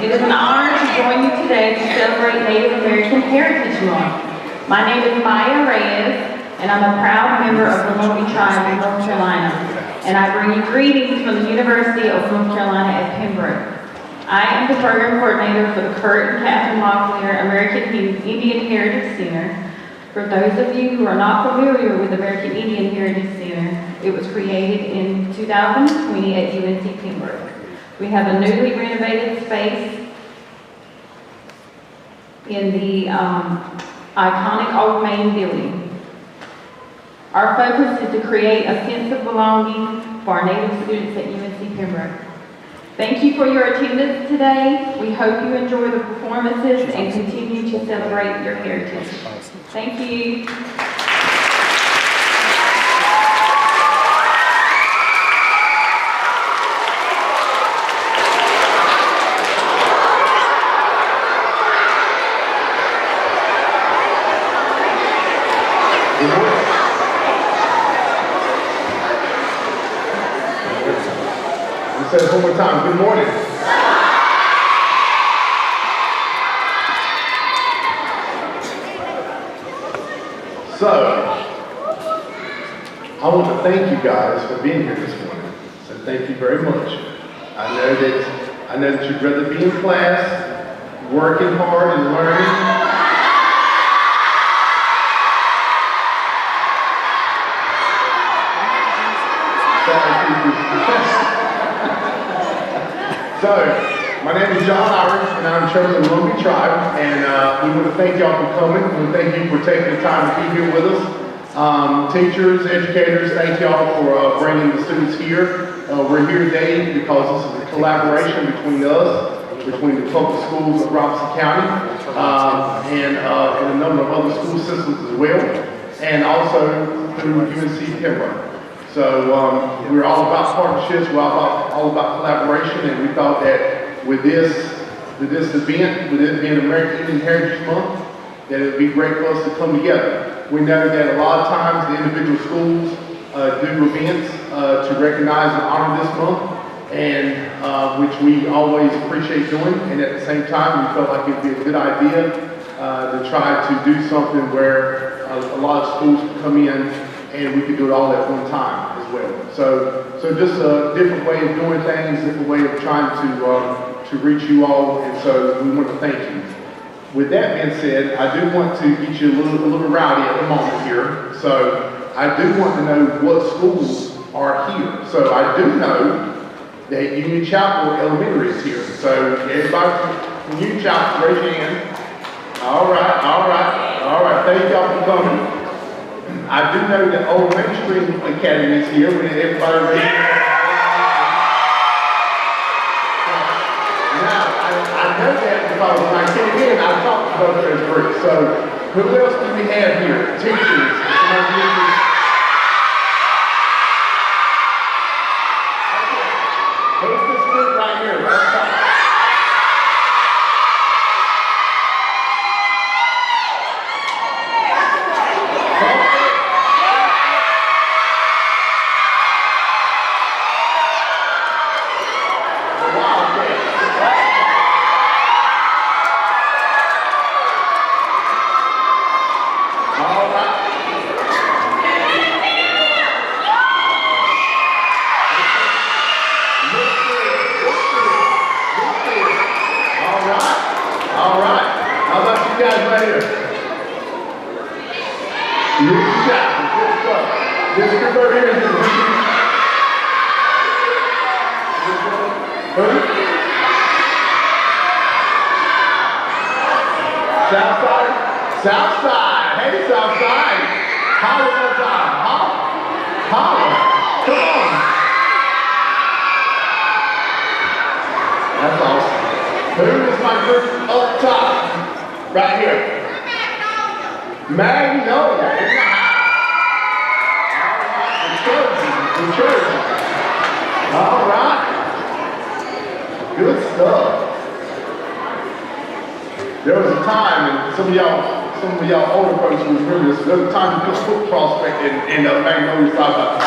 It is an honor to join you today to celebrate Native American Heritage Month. My name is Maya Reyes, and I'm a proud member of the Lumbee tribe in North Carolina, and I bring you greetings from the University of North Carolina at Pembroke. I am the program coordinator for the Kurt and Catherine Locklear American Indian Heritage Center. For those of you who are not familiar with American Indian Heritage Center, it was created in 2020 at UNC Pembroke. We have a newly renovated space in the iconic old main building. Our focus is to create a sense of belonging for our Native students at UNC Pembroke. Thank you for your attendance today. We hope you enjoy the performances and continue to celebrate your heritage. Thank you. Say it one more time. Good morning. So, I want to thank you guys for being here this morning. So thank you very much. I know that you'd rather be in class, working hard and learning. So, my name is John Irish, and I'm chairman of the Lumbee tribe, and we want to thank y'all for coming. We want to thank you for taking the time to be here with us. Teachers, educators, thank y'all for bringing the students here. We're here today because this is a collaboration between us, between the public schools of Robinson County, and a number of other school systems as well, and also through UNC Pembroke. So we're all about partnerships, we're all about collaboration, and we thought that with this event, with it being American Indian Heritage Month, that it would be great for us to come together. We know that a lot of times the individual schools do events to recognize and honor this month, and which we always appreciate doing, and at the same time we felt like it would be a good idea to try to do something where a lot of schools could come in and we could do it all at one time as well. So just a different way of doing things, different way of trying to reach you all, and so we want to thank you. With that being said, I do want to get you a little rowdy at the moment here. So I do want to know what schools are here. So I do know that Union Chapel Elementary is here. So everybody from Union Chapel, raise your hand. All right. Thank y'all for coming. I do know that Old Mainstream Academy is here. We need everybody raise their hand. Now, I know that because when I came in, I talked to both those groups. So, who else do we have here? Teachers. Who's this group right here? Let's talk. Southside. Hey, Southside. Holler one time. Holler. Come on. That's awesome. Who is my group up top? Right here. Magnolia. In the house. The church. All right. Good stuff. There was a time, and some of y'all older folks will remember this. There was a time you put foot prospect in Magnolia thought about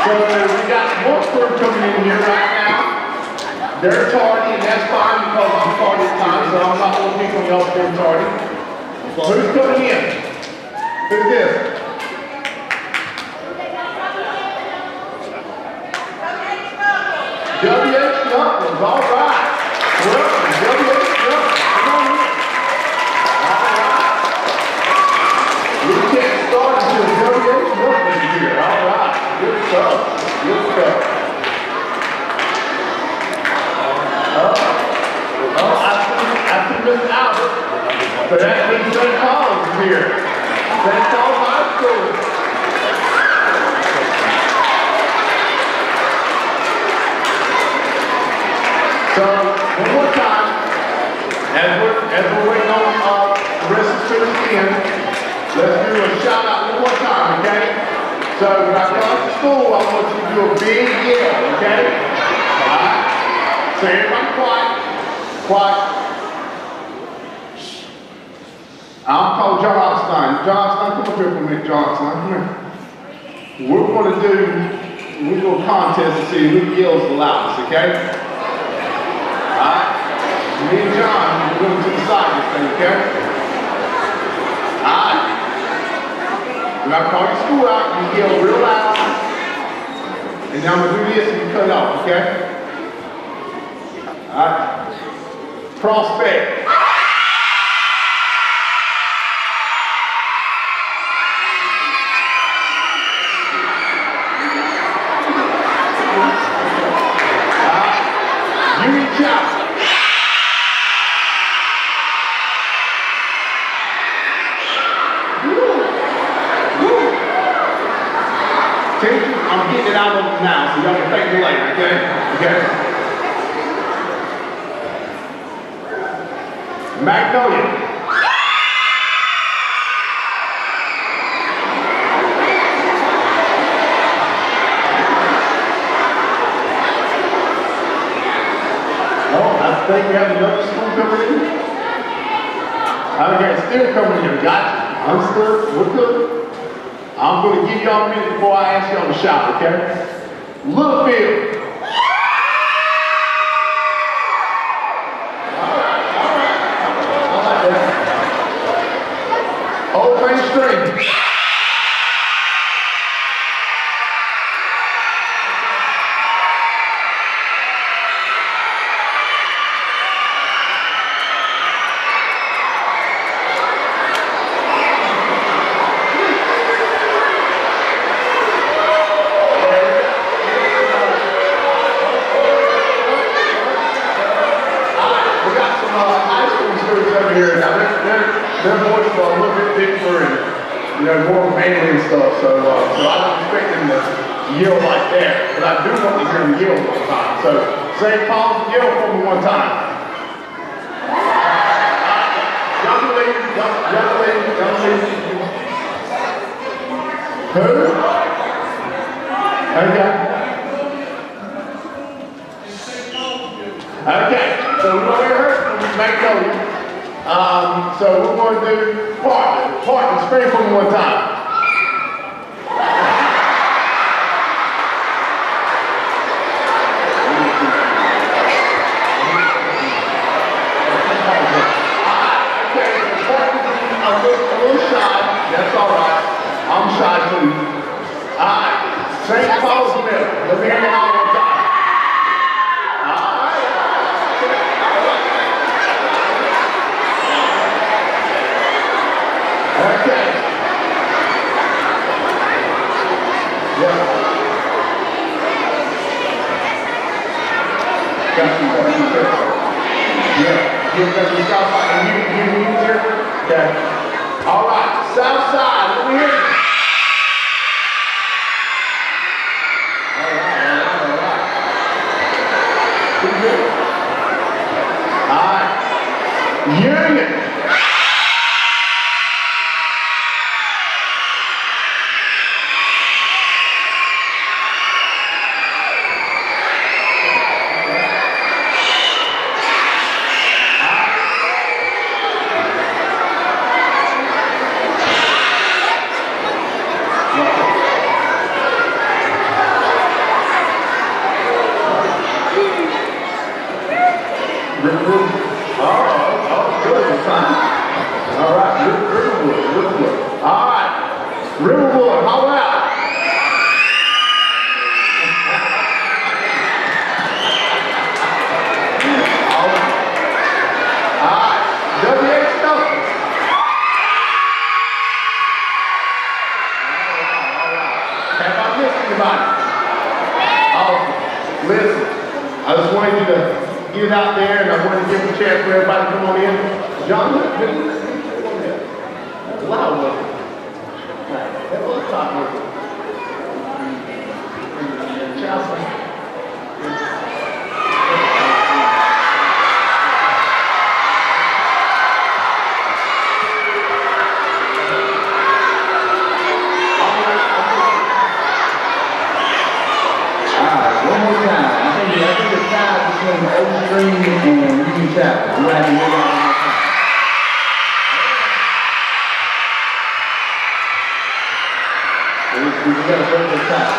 So we got one crew coming in here right now. They're tardy, and that's fine because I'm tardy at times, so I'm not going to pick on y'all being tardy. Who's coming in? Who's this? W.H. Knuckles, all right. Welcome, W.H. Knuckles. Come on in. All right. We can't start until W.H. Knuckles is here. All right. Good stuff. Good stuff. I see Miss Albert. So that means St. Paul's is here. St. Paul's High School. So, one more time, as we're waiting on the rest of the students in, let's do a shout out one more time, okay? So, when I come to school, I want you to do a big yell, okay? Alright? So, everybody quiet. Quiet. I'm called John Oxnine. John Oxnine, come up here for me, John Oxnine, come here. We're going to do a contest to see who yells the loudest, okay? Alright? Me and John, we're going to decide this thing, okay? Alright? When I call your school out, you yell real loud. And now I'm going to do this and you cut it off, okay? Alright? Prospect. I'm getting it out of them now, so y'all can thank me later, okay? Okay? Magnolia. Oh, I think we have another school coming in. Okay, still coming in. Gotcha. Understood. We're good. I'm going to give y'all a minute before I ask y'all to shout, okay? Lumbee. All right. Old Main Street. Their voices are a little bit deeper and more manly and stuff, so I don't expect them to yell like that, but I do want to hear them yell one time. So St. Paul's, yell for me one time. Young lady. Who? Okay, so we're over here from Magnolia. So we're going to do Parkland, scream for me one time. Okay, Parkland's a little shy, that's all right. I'm shy too. All right, St. Paul's Middle, let me hear you out one time. Okay. Yeah. Got you. Yeah. You're going to be south side. And you here? Okay. All right. South side. Let me hear you. All right. Union. Oh, good, son. All right, Riverwood. All right, Riverwood, how about? Listen, I just wanted you to get it out there, and I wanted to give a chance for everybody to come on in. John, that's loud. That was talking. Old Stream and Union Chapel. We're having one more time. We got to break this time.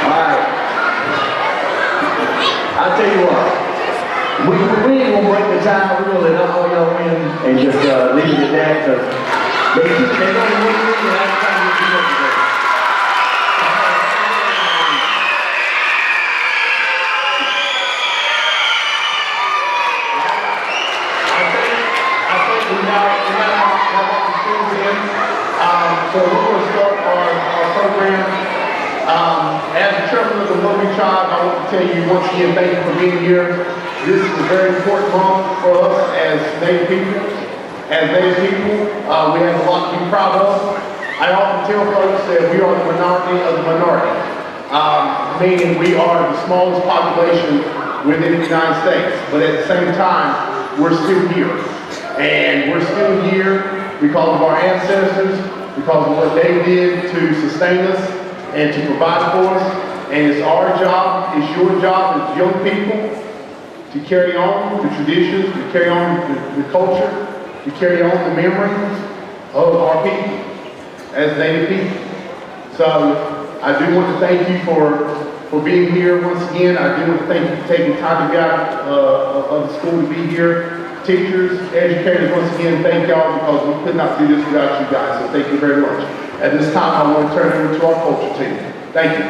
All right. I'll tell you what. We ain't gonna break the tie. We're gonna let all y'all in and just leave it at that, because they're gonna win and that's time we keep up today. So we're going to start our program. As the chairman of the Lumbee tribe, I want to tell you once again, thank you for being here. This is a very important month for us as Native people. As Native people, we have a lot to be proud of. I often tell folks that we are the minority of the minority, meaning we are the smallest population within the United States. But at the same time, we're still here. And we're still here because of our ancestors, because of what they did to sustain us and to provide for us. And it's our job, it's your job as young people to carry on the traditions, to carry on the culture, to carry on the memories of our people as Native people. So I do want to thank you for being here once again. I do want to thank you for taking time to get out of the school to be here. Teachers, educators, once again, thank y'all, because we could not do this without you guys, so thank you very much. At this time, I want to turn it over to our culture team. Thank you.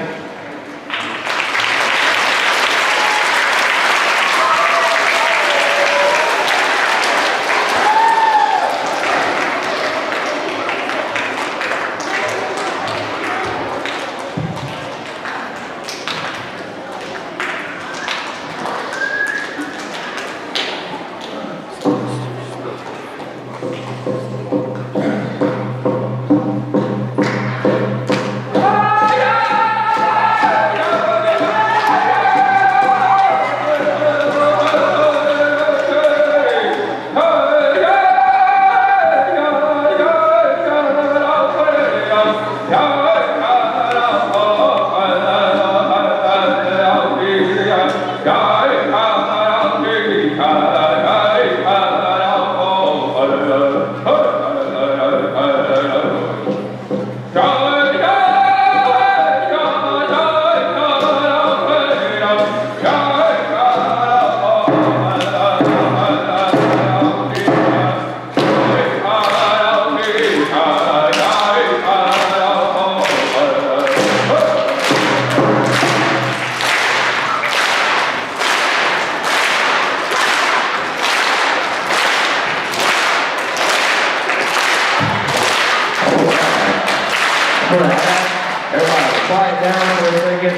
Everybody, quiet down for a second.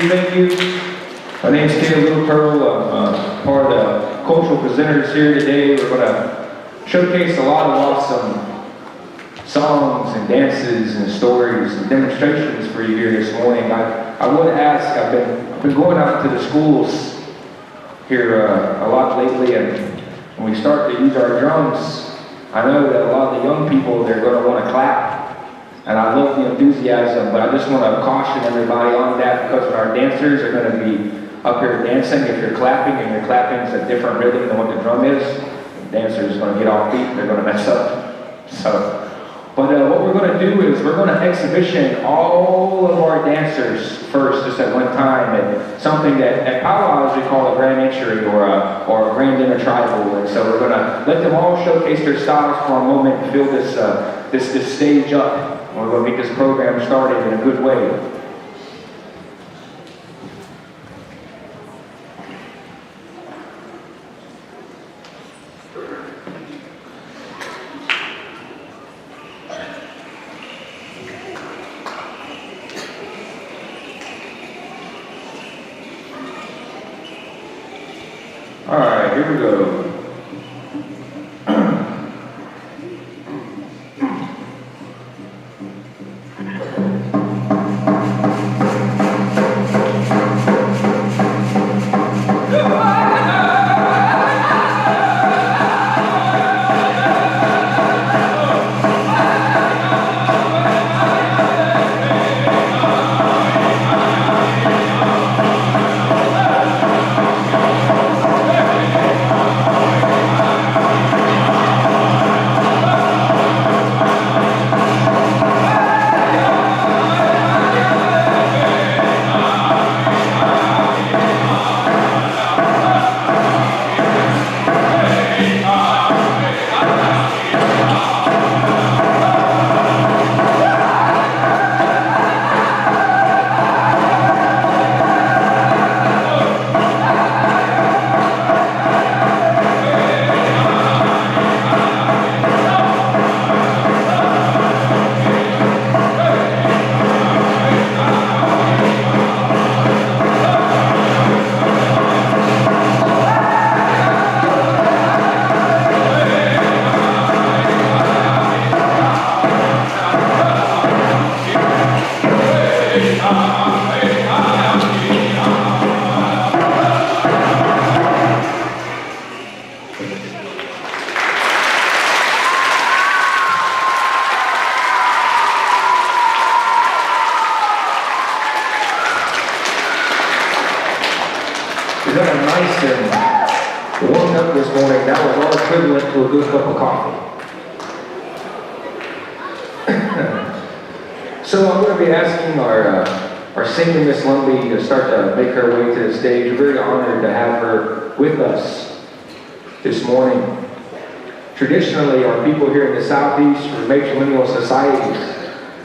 Thank you. My name's Little Pearl. I'm part of the cultural presenters here today. We're going to showcase a lot of awesome songs and dances and stories and demonstrations for you here this morning. I would ask, I've been going out to the schools here a lot lately, and when we start to use our drums, I know that a lot of the young people, they're going to want to clap. And I love the enthusiasm, but I just want to caution everybody on that, because when our dancers are going to be up here dancing, if you're clapping and your clapping is a different rhythm than what the drum is, the dancer is going to get off beat and they're going to mess up. So, But what we're going to do is we're going to exhibition all of our dancers first, just at one time, and something that at powwows we call a grand entry or a grand intertribal. And so we're going to let them all showcase their styles for a moment and fill this stage up. We're going to get this program started in a good way. All right, here we go. We got a nice and warmed up this morning. That was all equivalent to a good cup of coffee. So I'm going to be asking our singer, Miss Lumbee, to start to make her way to the stage. We're very honored to have her with us this morning. Traditionally, our people here in the Southeast are matrilineal societies.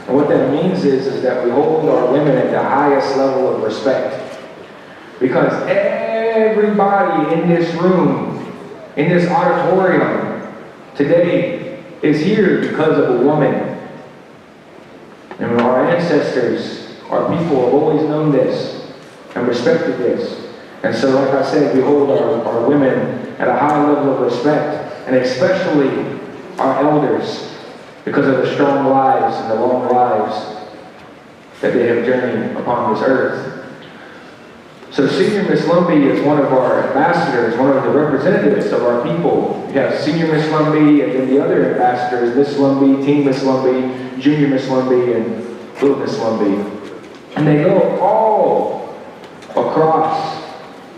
And what that means is that we hold our women at the highest level of respect. Because everybody in this room, in this auditorium today is here because of a woman. And our ancestors, our people have always known this and respected this. And so, like I said, we hold our women at a high level of respect, and especially our elders, because of the strong lives and the long lives that they have journeyed upon this earth. So Senior Miss Lumbee is one of our ambassadors, one of the representatives of our people. We have Senior Miss Lumbee, and then the other ambassadors, Miss Lumbee, Teen Miss Lumbee, Junior Miss Lumbee, and Little Miss Lumbee. And they go all across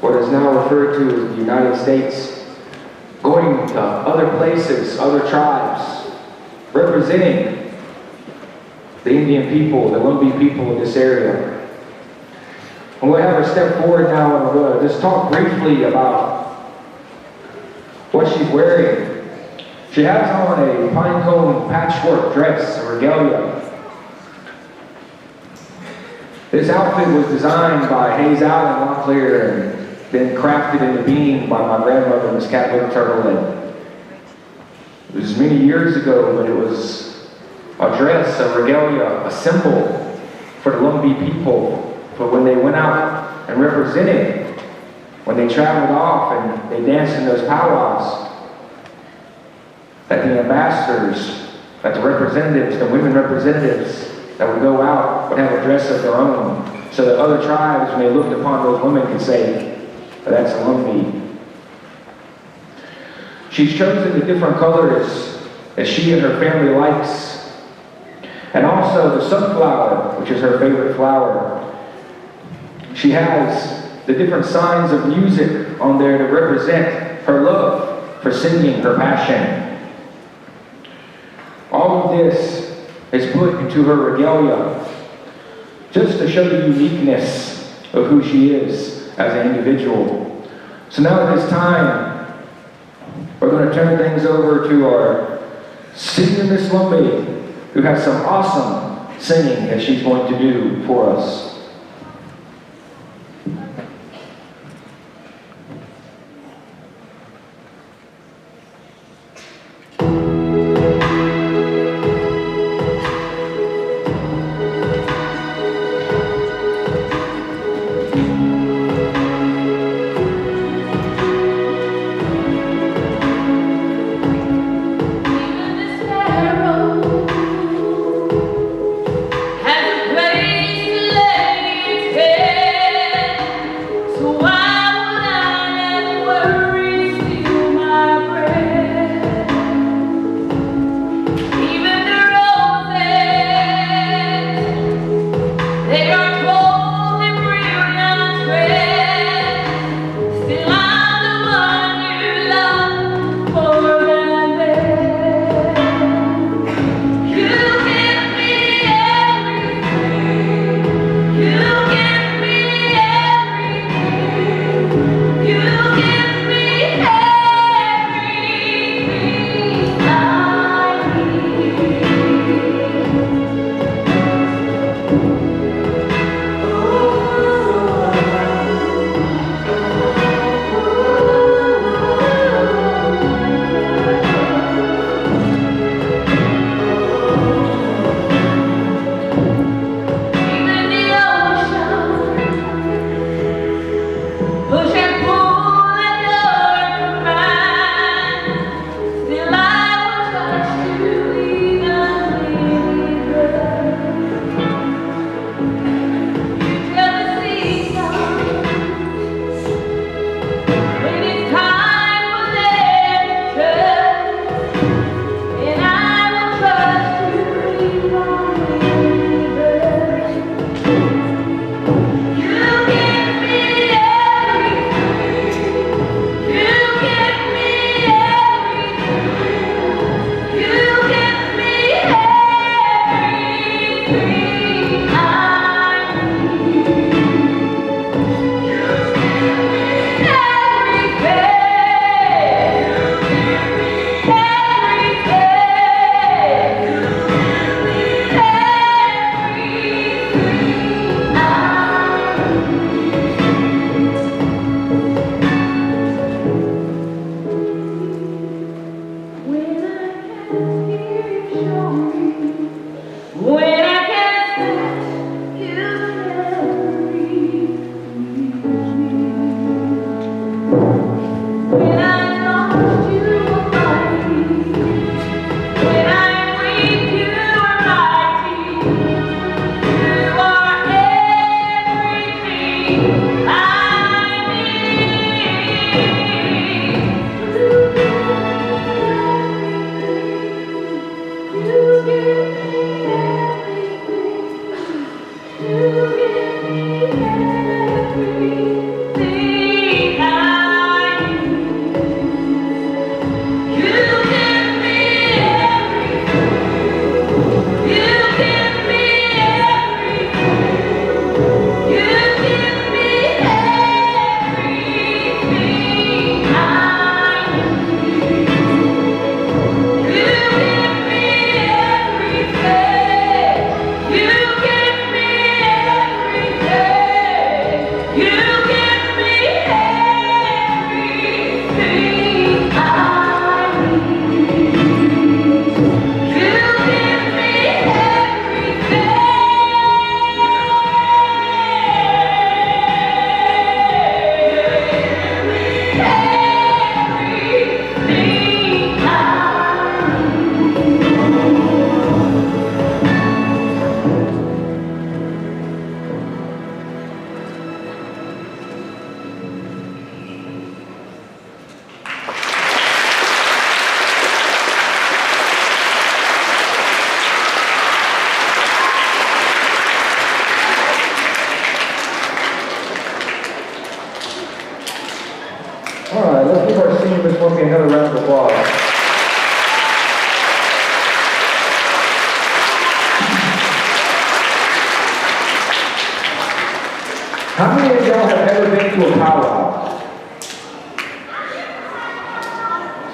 what is now referred to as the United States, going to other places, other tribes, representing the Indian people, the Lumbee people of this area. I'm going to have her step forward now, and I'm going to just talk briefly about what she's wearing. She has on a pine cone patchwork dress, a regalia. This outfit was designed by Hayes Allen Locklear and then crafted into being by my grandmother, Miss Cat Little Turtle. And it was many years ago, but it was a dress, a regalia, a symbol for the Lumbee people. But when they went out and represented, when they traveled off and they danced in those powwows, that the ambassadors, that the representatives, the women representatives that would go out would have a dress of their own, so that other tribes, when they looked upon those women, could say, that's a Lumbee. She's chosen the different colors that she and her family likes, and also the sunflower, which is her favorite flower. She has the different signs of music on there to represent her love for singing, her passion. All of this is put into her regalia, just to show the uniqueness of who she is as an individual. So now at this time, we're going to turn things over to our senior Miss Lumbee, who has some awesome singing that she's going to do for us. Has a place to lay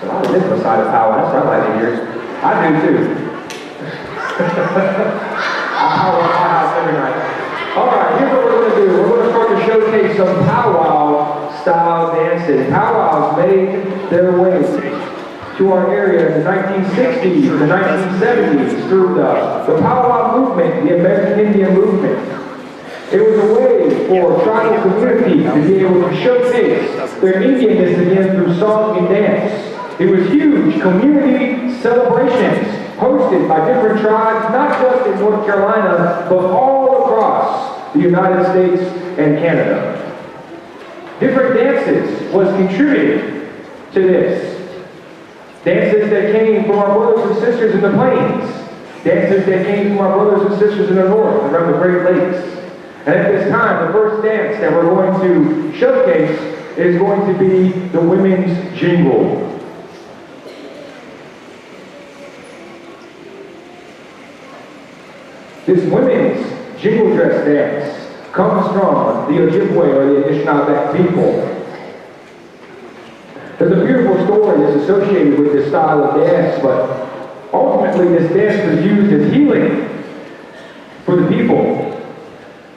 A lot of this side of power, that's what I like to hear. I do too. I power at my house every night. All right, here's what we're going to do. We're going to start to showcase some powwow style dances. Powwows made their way to our area in the 1960s and the 1970s through the powwow movement, the American Indian movement. It was a way for tribal communities to be able to showcase their Indianness again through song and dance. It was huge community celebrations hosted by different tribes, not just in North Carolina, but all across the United States and Canada. Different dances was contributed to this. Dances that came from our brothers and sisters in the plains. Dances that came from our brothers and sisters in the north, around the Great Lakes. And at this time, the first dance that we're going to showcase is going to be the women's jingle. This women's jingle dress dance comes from the Ojibwe or the Anishinaabe people. There's a beautiful story that's associated with this style of dance, but ultimately this dance was used as healing for the people.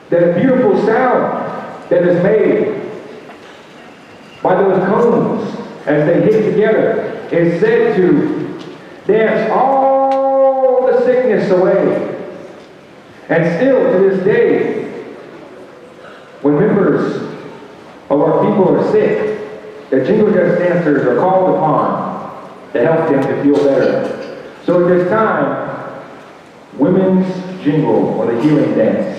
That a beautiful sound that is made by those cones as they hit together is said to dance all the sickness away. And still to this day, when members of our people are sick, the jingle dress dancers are called upon to help them to feel better. So at this time, women's jingle or the healing dance.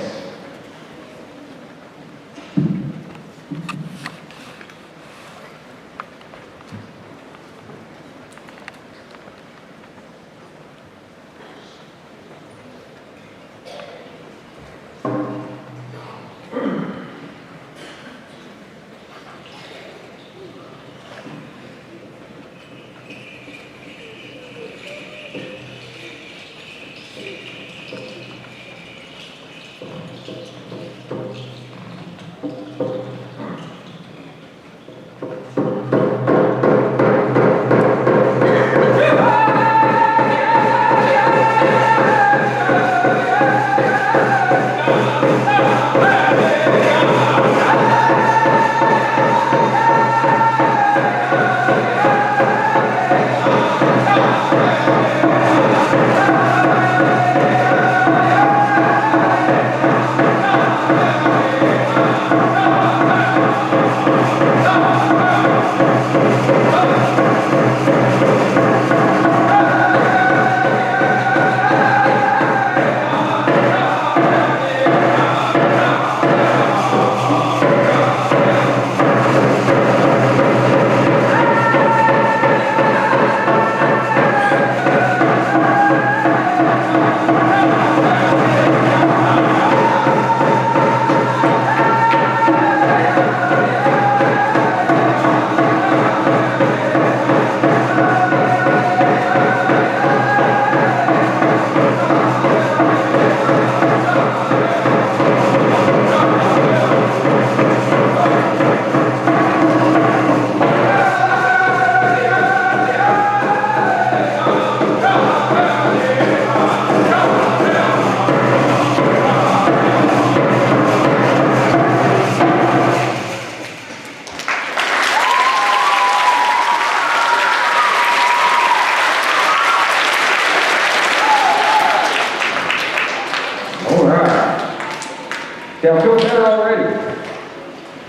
Yeah, I feel better already.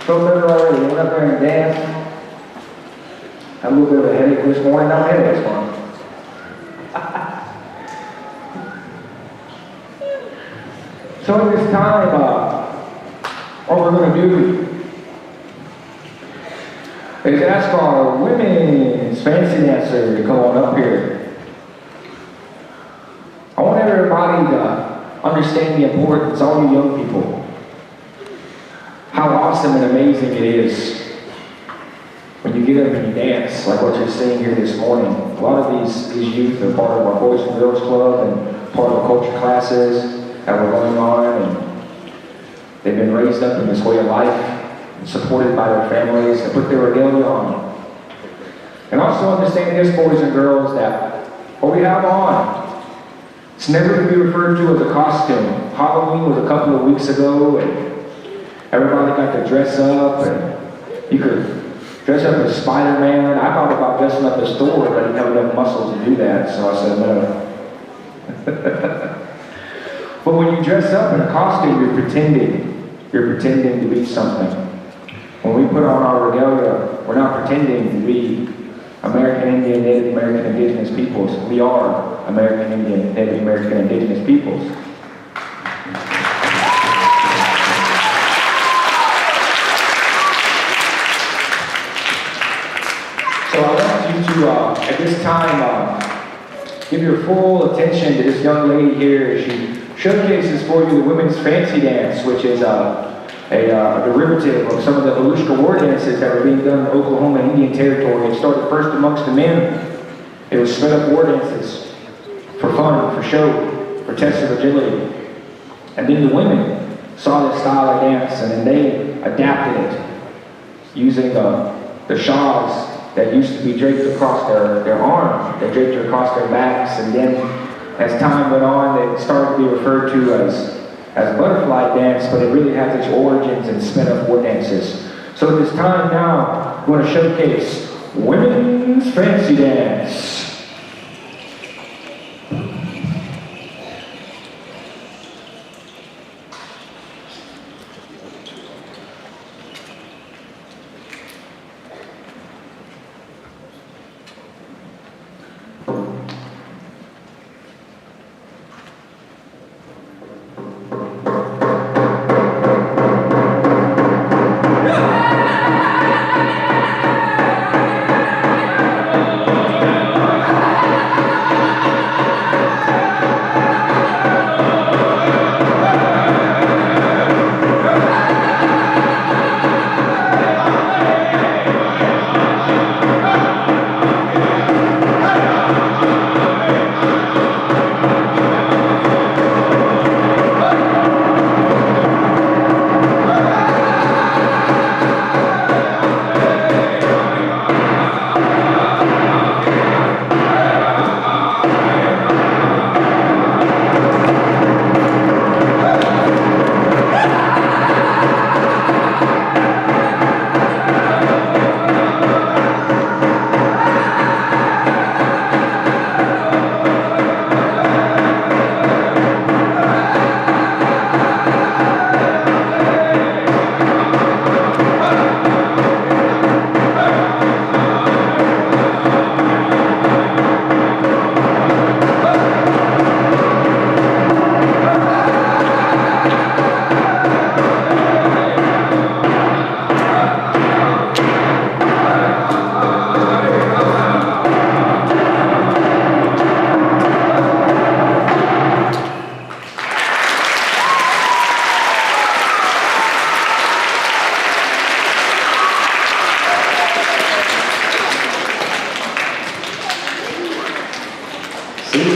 Feel better already. Went up there and danced. Had a little bit of a headache this morning. Now my headache's gone. So at this time, what we're going to do is ask our women's fancy dancer to come on up here. I want everybody to understand the importance, all you young people, how awesome and amazing it is when you get up and you dance like what you're seeing here this morning. A lot of these youth are part of our Boys and Girls Club and part of the culture classes that were going on, and they've been raised up in this way of life and supported by their families and put their regalia on. And also understand this, boys and girls, that what we have on, it's never to be referred to as a costume. Halloween was a couple of weeks ago, and everybody got to dress up, and you could dress up as Spider-Man. I thought about dressing up as Thor, but I didn't have enough muscles to do that, so I said no. But when you dress up in a costume, you're pretending. You're pretending to be something. When we put on our regalia, we're not pretending to be American Indian, Native American Indigenous peoples. We are American Indian, Native American Indigenous peoples. So I want you to, at this time, give your full attention to this young lady here as she showcases for you the women's fancy dance, which is a derivative of some of the Volushka war dances that were being done in Oklahoma Indian Territory. It started first amongst the men. It was sped up war dances for fun, for show, for tests of agility. And then the women saw this style of dance, and then they adapted it using the shawls that used to be draped across their arms. They draped it across their backs, and then as time went on, it started to be referred to as butterfly dance, but it really has its origins in sped up war dances. So at this time now, we want to showcase women's fancy dance.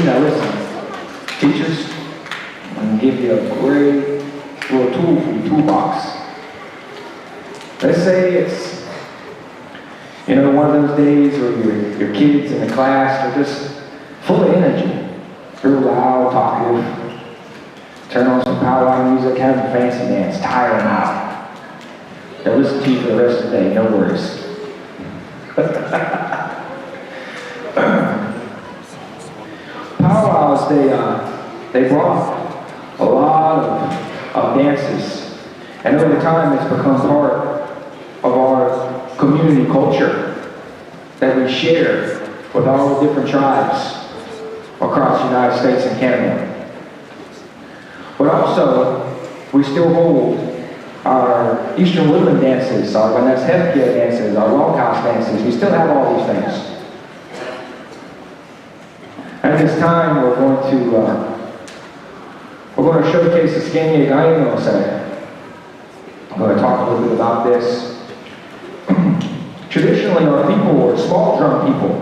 Now listen, teachers, I'm going to give you a great little tool from your toolbox. Let's say it's, one of those days where your kids in the class are just full of energy. Real loud, talkative. Turn on some powwow music, have a fancy dance, tire them out. They'll listen to you for the rest of the day, no worries. Powwows, they brought a lot of dances, and over time it's become part of our community culture that we share with all the different tribes across the United States and Canada. But also, we still hold our Eastern Woodland dances, our Vanessa Hefkia dances, our Longhouse dances. We still have all these things. At this time, we're going to showcase the Skanye Gaino set. I'm going to talk a little bit about this. Traditionally, our people were small drum people.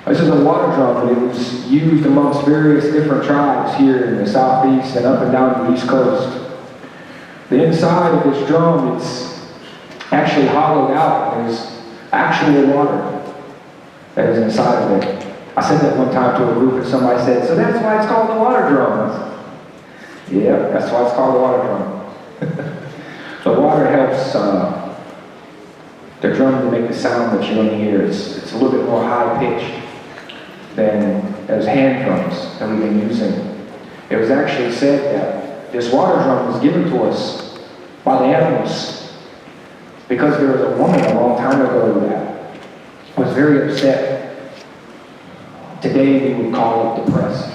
This is a water drum, but it was used amongst various different tribes here in the southeast and up and down the east coast. The inside of this drum, actually hollowed out. There's actual water that is inside of it. I said that one time to a group and somebody said, so that's why it's called the water drum. I said, yeah, that's why it's called the water drum. The water helps the drum to make the sound that you're going to hear. It's a little bit more high-pitched than those hand drums that we've been using. It was actually said that this water drum was given to us by the animals because there was a woman a long time ago that was very upset. Today we would call it depressed.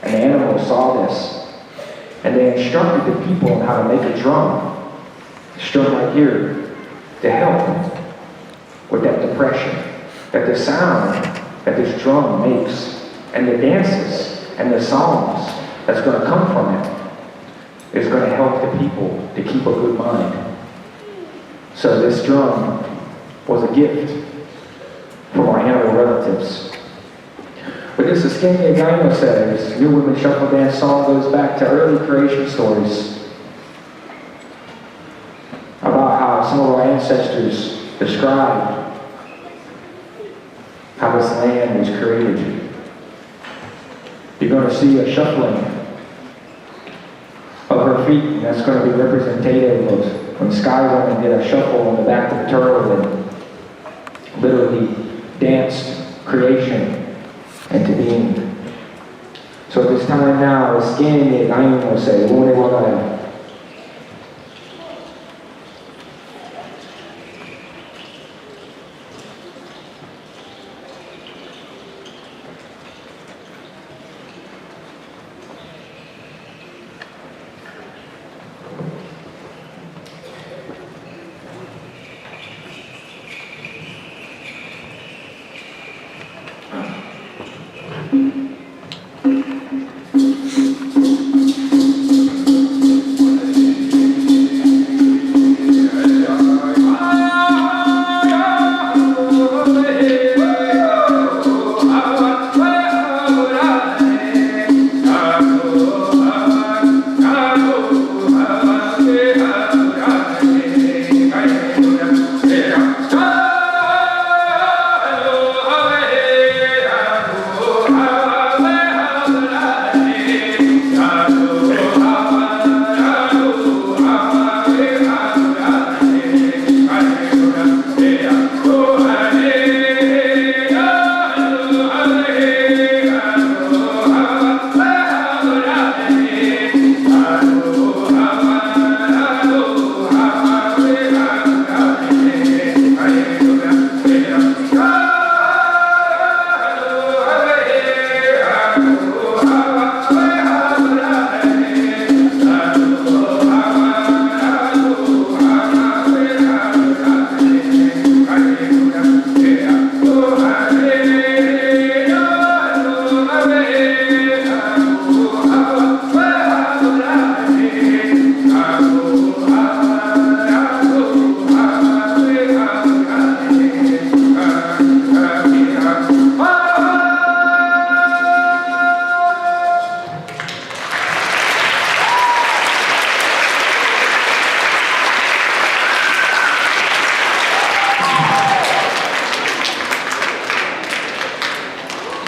And the animals saw this, and they instructed the people on how to make a drum, strum right here, to help with that depression. That the sound that this drum makes, and the dances, and the songs that's going to come from it, is going to help the people to keep a good mind. So this drum was a gift from our animal relatives. But this Iskemia Gaino says, New Women Shuffle Dance song goes back to early creation stories about how some of our ancestors described how this land was created. You're going to see a shuffling of her feet, and that's going to be representative of when Sky Woman did a shuffle on the back of the turtle and literally danced creation into being. So at this time now, Iskemia Gaino say, One Wagaya.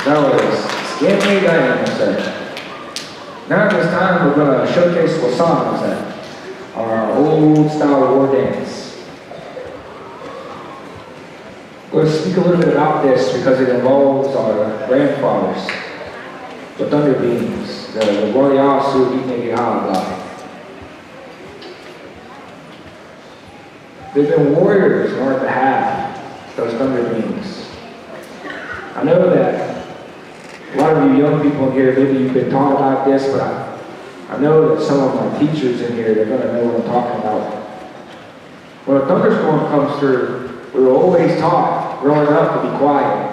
That was Iskemia Gaino. Now at this time, we're going to showcase what songs that are our old style war dance. We're going to speak a little bit about this because it involves our grandfathers, the Thunder Beams, the Royal Suit. They've been warriors in order to have those Thunder Beams. I know that a lot of you young people in here, maybe you've been taught about this, but I know that some of my teachers in here, they're going to know what I'm talking about. When a thunderstorm comes through, we were always taught, growing up, to be quiet.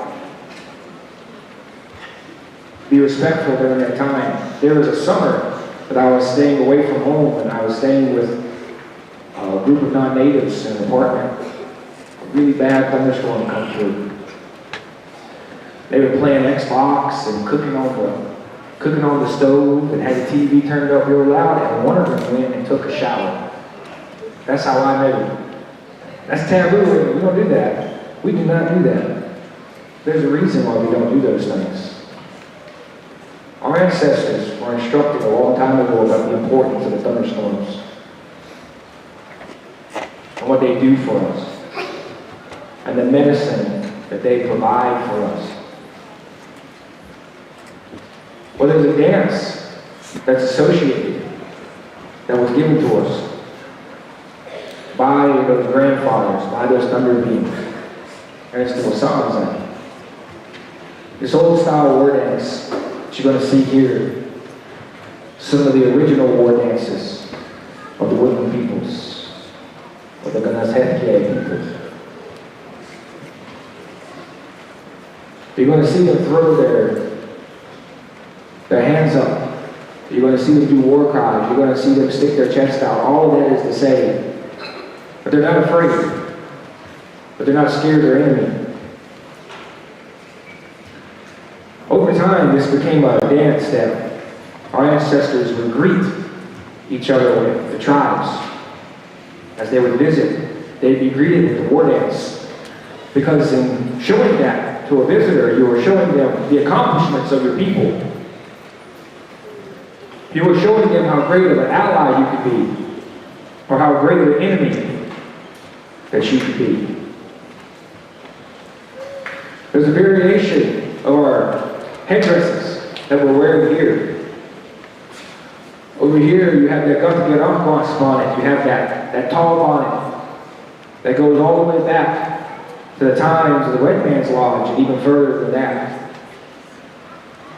Be respectful during that time. There was a summer that I was staying away from home, and I was staying with a group of non-natives in an apartment. A really bad thunderstorm come through. They were playing Xbox and cooking on the stove and had the TV turned up real loud, and one of them went and took a shower. That's how I knew That's taboo. We don't do that. We do not do that. There's a reason why we don't do those things. Our ancestors were instructed a long time ago about the importance of the thunderstorms and what they do for us and the medicine that they provide for us. Well, there's a dance that's associated, that was given to us by those grandfathers, by those thunder beings, and it's the Wasanzan. This old style war dance that you're going to see here, some of the original war dances of the Woodland peoples, of the Ganashetke peoples. You're going to see them throw their hands up. You're going to see them do war cries. You're going to see them stick their chest out. All of that is to say, but they're not afraid. But they're not scared of their enemy. Over time, this became a dance that our ancestors would greet each other with, the tribes. As they would visit, they'd be greeted with the war dance. Because in showing that to a visitor, you were showing them the accomplishments of your people. You were showing them how great of an ally you could be, or how great of an enemy that you could be. There's a variation of our headdresses that we're wearing here. Over here, you have that Guntigaramquas bonnet. You have that tall bonnet that goes all the way back to the times of the Red Man's Lodge and even further than that.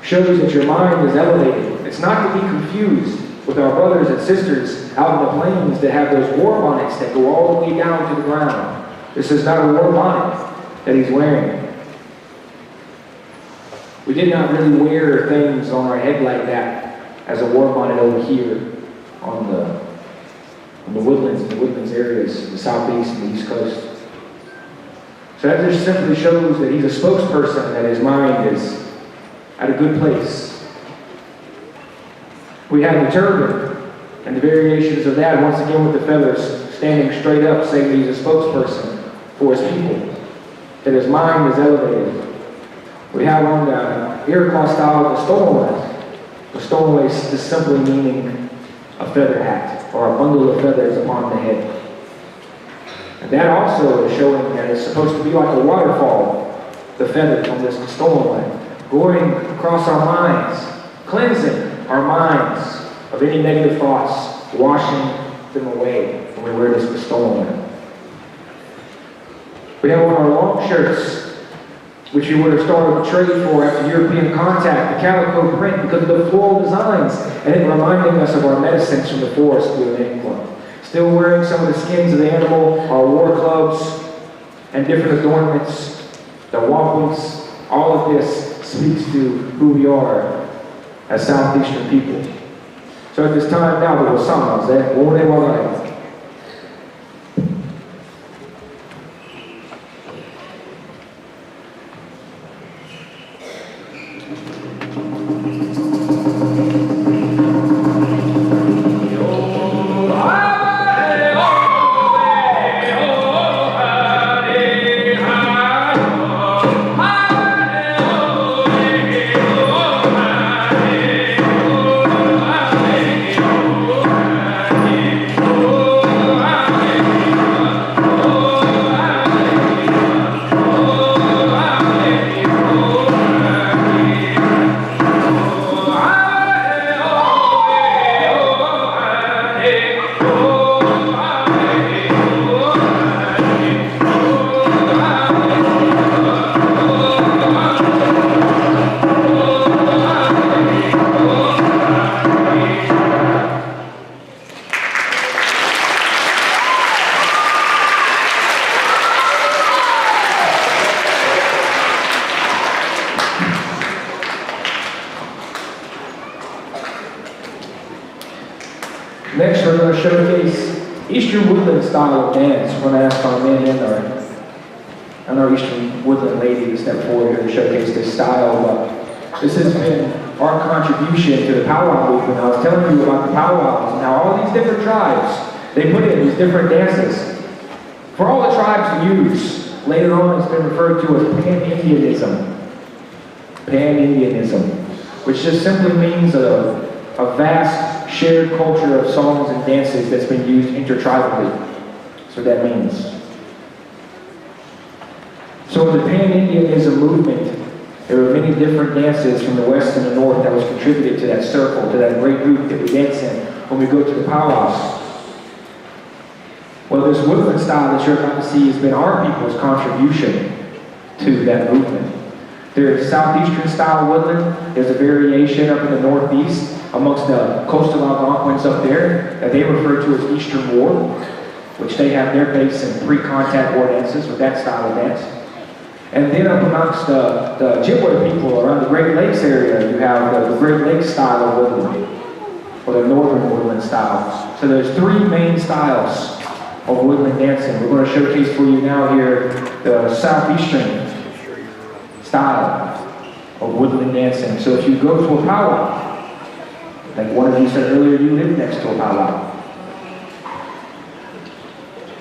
Shows that your mind is elevated. It's not to be confused with our brothers and sisters out in the plains that have those war bonnets that go all the way down to the ground. This is not a war bonnet that he's wearing. We did not really wear things on our head like that as a war bonnet over here on the woodlands areas, the southeast and the east coast. So that just simply shows that he's a spokesperson, that his mind is at a good place. We have the turban and the variations of that, once again with the feathers standing straight up, saying that he's a spokesperson for his people, that his mind is elevated. We have on the Iroquois style the stoleway. The stoleway is simply meaning a feather hat or a bundle of feathers upon the head. And that also is showing that it's supposed to be like a waterfall, the feather from this stoleway, going across our minds, cleansing our minds of any negative thoughts, washing them away when we wear this stoleway. We have on our long shirts, which you would have started a trade for after European contact, the calico print because of the floral designs, and it reminding us of our medicines from the forest we were in. Still wearing some of the skins of the animal, our war clubs, and different adornments, the wampums. All of this speaks to who we are as Southeastern people. So at this time now, the Wasamas, Next, we're going to showcase Eastern Woodland style of dance. We're going to ask our men and our Eastern Woodland lady to step forward here to showcase this style. But this has been our contribution to the powwow movement. I was telling you about the powwows and how all these different tribes, they put in these different dances. For all the tribes tribes use. Later on, it's been referred to as Pan-Indianism. Pan-Indianism, which just simply means a vast shared culture of songs and dances that's been used intertribally. That's what that means. So in the Pan-Indianism movement, there were many different dances from the west and the north that was contributed to that circle, to that great group that we dance in when we go to the powwows. Well, this woodland style that you're about to see has been our people's contribution to that movement. There's southeastern style woodland. There's a variation up in the northeast amongst the coastal Algonquins up there that they refer to as Eastern War, which they have their base in pre-contact war dances with that style of dance. And then up amongst the Ojibwe people around the Great Lakes area, you have the Great Lakes style of woodland, or the northern woodland style. So there's three main styles of woodland dancing. We're going to showcase for you now here the southeastern style of woodland dancing. So if you go to a powwow, like one of you said earlier, you live next to a powwow.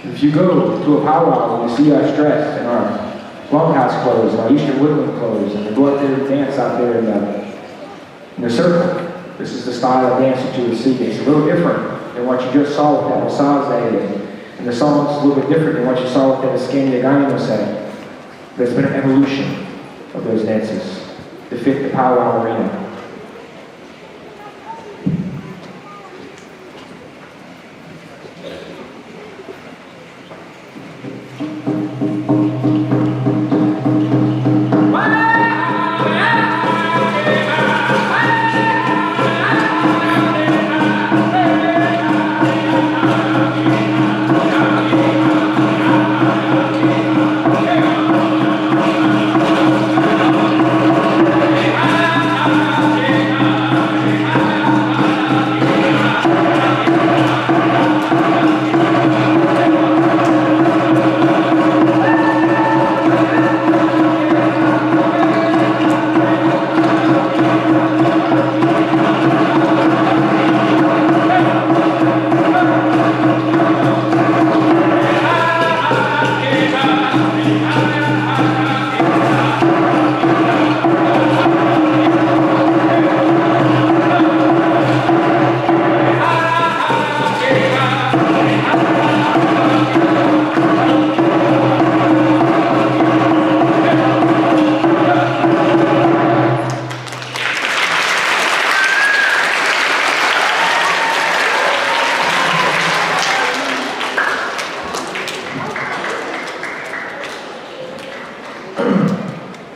If you go to a powwow and you see us dressed in our longhouse clothes and our Eastern woodland clothes, and we go out there and dance out there in the circle, this is the style of dance that you would see. It's a little different than what you just saw with that Masaze, and the song's a little bit different than what you saw with that Scandinavian setting. There's been an evolution of those dances to fit the powwow arena.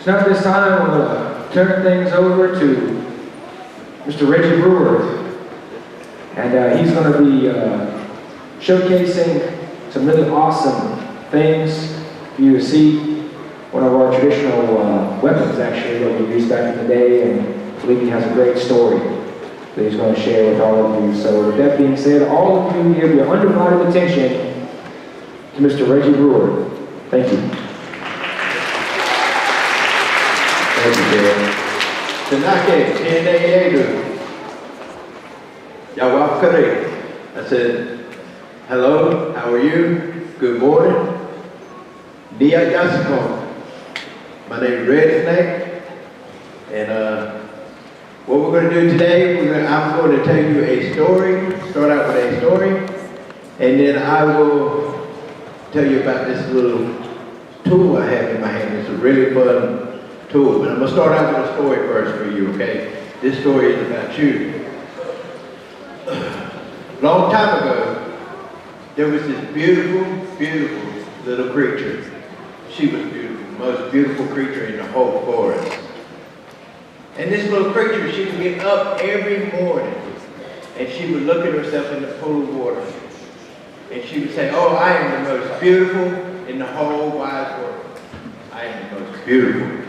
So at this time, we're going to turn things over to Mr. Reggie Brewer. And he's going to be showcasing some really awesome things for you to see. One of our traditional weapons, actually, that we used back in the day. And I believe he has a great story that he's going to share with all of you. So with that being said, all of you give your undivided attention to Mr. Reggie Brewer. Thank you. Thank you, Dad. Tanake, Teneyedu. Yawakari. I said, hello, how are you? Good morning. Dia Yasuko. My name is Red Snake. And what we're going to do today, I'm going to tell you a story, start out with a story, and then I will tell you about this little tool I have in my hand. It's a really fun tool. But I'm going to start out with a story first for you, okay? This story is about you. Long time ago, there was this beautiful, beautiful little creature. She was beautiful, the most beautiful creature in the whole forest. And this little creature, she would get up every morning and she would look at herself in the pool of water. And she would say, oh, I am the most beautiful in the whole wide world. I am the most beautiful.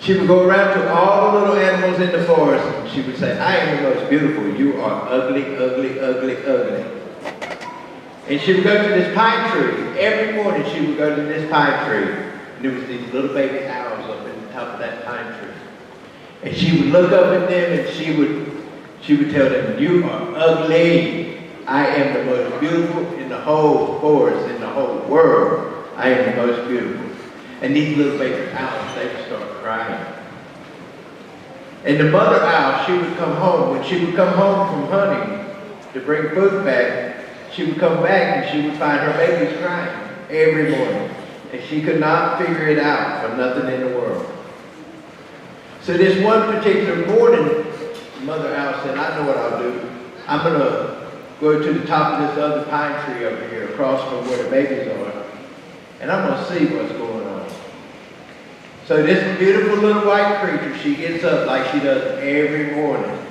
She would go around to all the little animals in the forest and she would say, I am the most beautiful. You are ugly, ugly, ugly, ugly. And she would go to this pine tree. Every morning she would go to this pine tree. And there was these little baby owls up in the top of that pine tree. And she would look up at them and she would tell them, you are ugly. I am the most beautiful in the whole forest, in the whole whole world, I am the most beautiful. And these little baby owls, they would start crying. And the mother owl, she would come home. When she would come home from hunting to bring food back, she would come back and she would find her babies crying every morning. And she could not figure it out for nothing in the world. So this one particular morning, Mother Owl said, I know what I'll do. I'm going to go to the top of this other pine tree over here, across from where the babies are, and I'm going to see what's going on. So this beautiful little white creature, she gets up like she does every morning.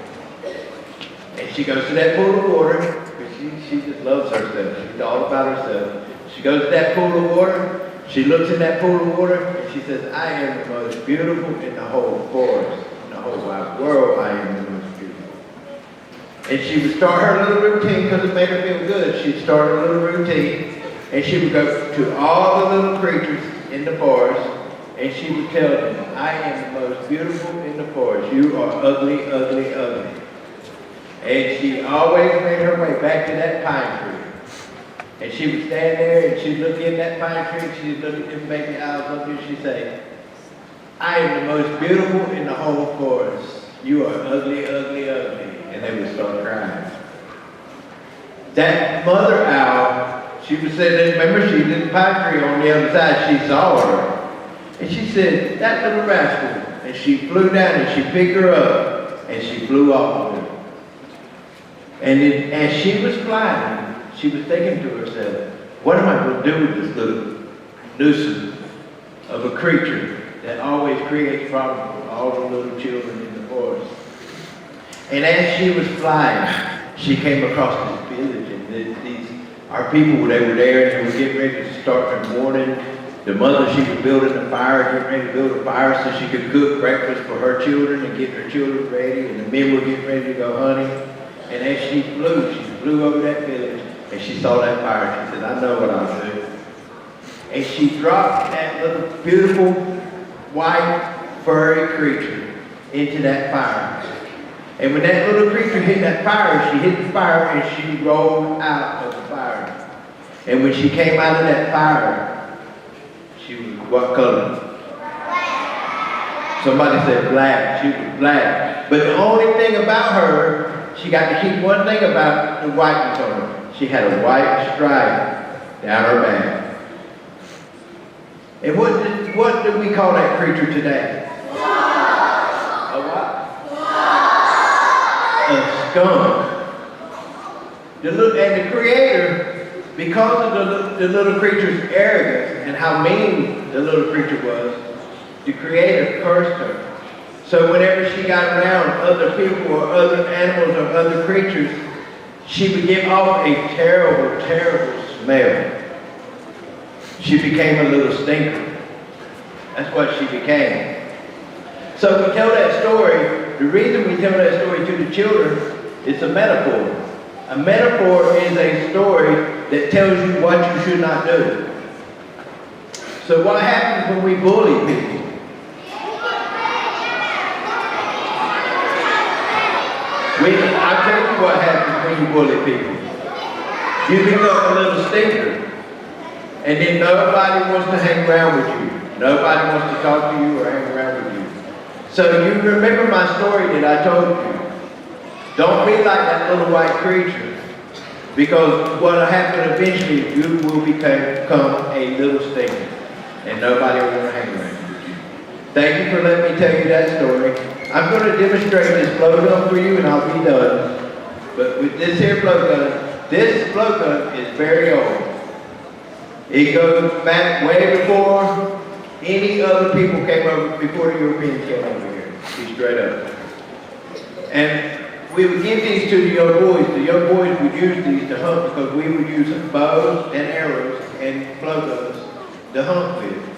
And she goes to that pool of water, because she just loves herself. She's all about herself. She goes to that pool of water, she looks in that pool of water, and she says, I am the most beautiful in the whole forest, in the whole wide world, I am the most beautiful. And she would start her little routine, because it made her feel good. She'd start her little routine, and she would go to all the little creatures in the forest, and she would tell them, I am the most beautiful in the forest. You are ugly, ugly, ugly. And she always made her way back to that pine tree. And she would stand there and she'd look in that pine tree and she'd look at them baby owls up there and she'd say, I am the most beautiful in the whole forest. You are ugly, ugly, ugly. And they would start crying. That mother owl, she was sitting, remember she was in the pine tree on the other side, she saw her. And she said, that little rascal. And she flew down and she picked her up and she flew off with her. And as she was flying, she was thinking to herself, what am I going to do with this little nuisance of a creature that always creates problems for all the little children in the forest? And as she was flying, she came across this village, and our people, they were there, and they were getting ready to start their morning. The mother, she was building a fire, getting ready to build a fire so she could cook breakfast for her children and get her children ready, and the men were getting ready to go hunting. And as she flew over that village, and she saw that fire. She said, I know what I'll do. And she dropped that little beautiful white furry creature into that fire. And when that little creature hit that fire, she hit the fire and she rolled out of the fire. And when she came out of that fire, she was what color? Somebody said black. She was black. But the only thing about her, she got to keep one thing about the whiteness on her. She had a white stripe down her back. And what do we call that creature today? A what? A skunk. And the Creator, because of the little creature's arrogance and how mean the little creature was, the Creator cursed her. So whenever she got around other people or other animals or other creatures, she would give off a terrible, terrible smell. She became a little stinker. That's what she became. So we tell that story, the reason we tell that story to the children, it's a metaphor. A metaphor is a story that tells you what you should not do. So what happens when we bully people? I'll tell you what happens when you bully people. You become a little stinker. And then nobody wants to hang around with you. Nobody wants to talk to you or hang around with you. So you remember my story that I told you. Don't be like that little white creature. Because what will happen eventually is you will become a little stinker. And nobody will want to hang around with you. Thank you for letting me tell you that story. I'm going to demonstrate this blowgun for you and I'll be done. But with this here blowgun, this blowgun is very old. It goes back way before any other people came over, before the Europeans came over here. Be straight up. And we would give these to the young boys. The young boys would use these to hunt because we would use bows and arrows and blowguns to hunt with.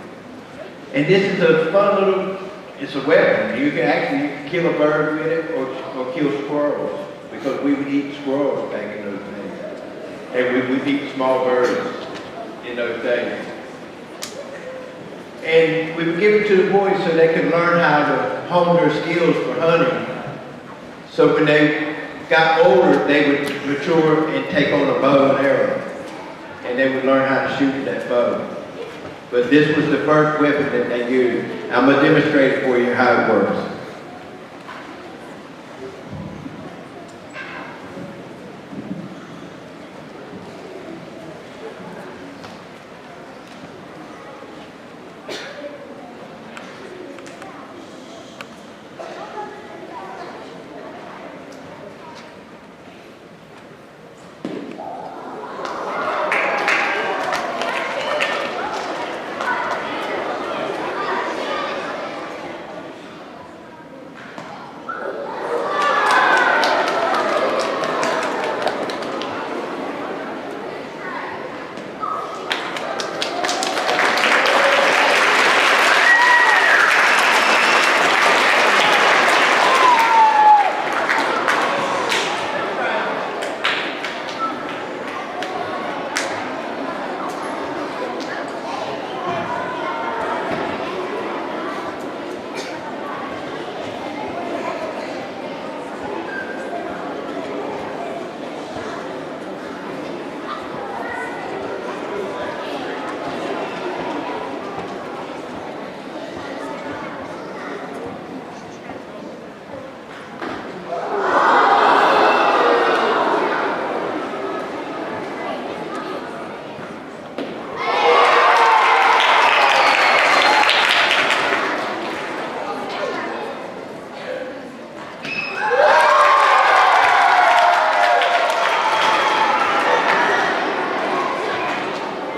And this is a fun little, it's a weapon. You can actually kill a bird with it or kill squirrels because we would eat squirrels back in those days. And we would eat small birds in those days. And we would give it to the boys so they could learn how to hone their skills for hunting. So when they got older, they would mature and take on a bow and arrow. and they would learn how to shoot that bow. But this was the first weapon that they used. I'm going to demonstrate it for you how it works.